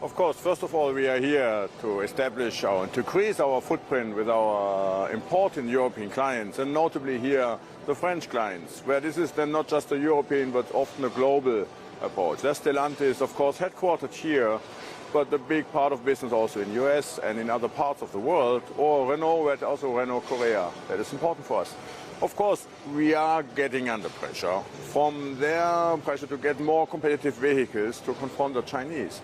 Of course, first of all, we are here to establish to increase our footprint with our important European clients, and notably here the French clients, where this is then not just a European but often a global approach. Stellantis is, of course, headquartered here, but the big part of business also in US and in other parts of the world, or Renault, but also Renault Korea. That is important for us. Of course, we are getting under pressure from their pressure to get more competitive vehicles to confront the Chinese.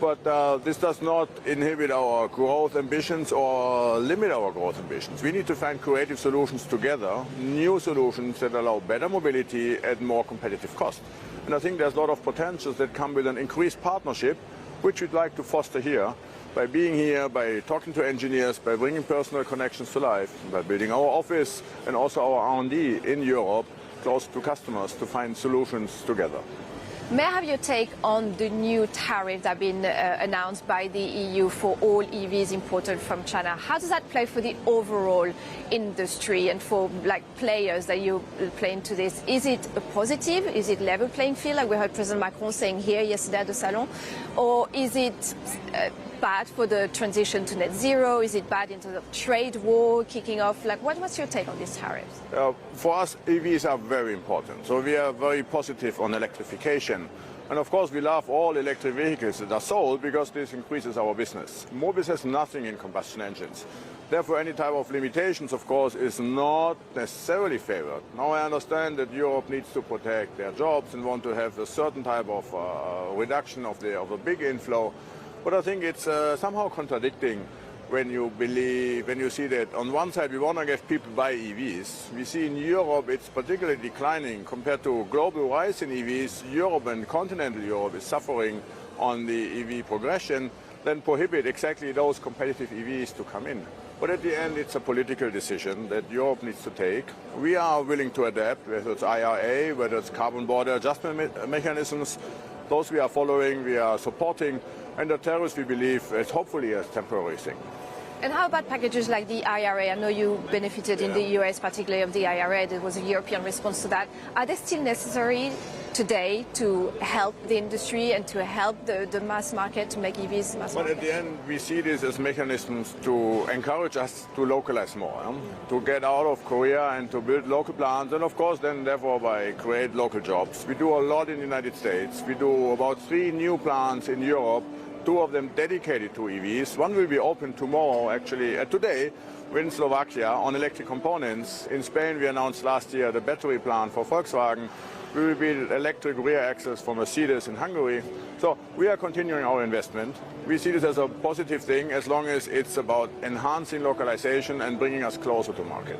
But this does not inhibit our growth ambitions or limit our growth ambitions. We need to find creative solutions together, new solutions that allow better mobility at more competitive cost. And I think there's a lot of potentials that come with an increased partnership, which we'd like to foster here, by being here, by talking to engineers, by bringing personal connections to life, by building our office and also our R&D in Europe close to customers to find solutions together. May I have your take on the new tariffs that have been announced by the EU for all EVs imported from China? How does that play for the overall industry and for players that you play into this? Is it a positive? Is it level playing field, like we heard President Macron saying here yesterday at the Salon? Or is it bad for the transition to net zero? Is it bad in terms of trade war kicking off? What's your take on these tariffs? For us, EVs are very important. So we are very positive on electrification. And of course, we love all electric vehicles that are sold because this increases our business. Mobis has nothing in combustion engines. Therefore, any type of limitations, of course, is not necessarily favored. Now, I understand that Europe needs to protect their jobs and want to have a certain type of reduction of the big inflow. But I think it's somehow contradicting when you see that on one side we want to get people buy EVs. We see in Europe it's particularly declining compared to global rise in EVs. Europe and continental Europe is suffering on the EV progression, then prohibit exactly those competitive EVs to come in. But at the end, it's a political decision that Europe needs to take. We are willing to adapt, whether it's IRA, whether it's carbon border adjustment mechanisms. Those we are following, we are supporting, and the tariffs we believe is hopefully a temporary thing. And how about packages like the IRA? I know you benefited in the US, particularly of the IRA. There was a European response to that. Are they still necessary today to help the industry and to help the mass market to make EVs mass market? But at the end, we see this as mechanisms to encourage us to localize more, to get out of Korea and to build local plants, and of course then therefore by create local jobs. We do a lot in the United States. We do about 3 new plants in Europe, 2 of them dedicated to EVs. One will be open tomorrow, actually, today, in Slovakia on electric components. In Spain, we announced last year the battery plant for Volkswagen. We will build electric rear axles for Mercedes in Hungary. So we are continuing our investment. We see this as a positive thing as long as it's about enhancing localization and bringing us closer to market.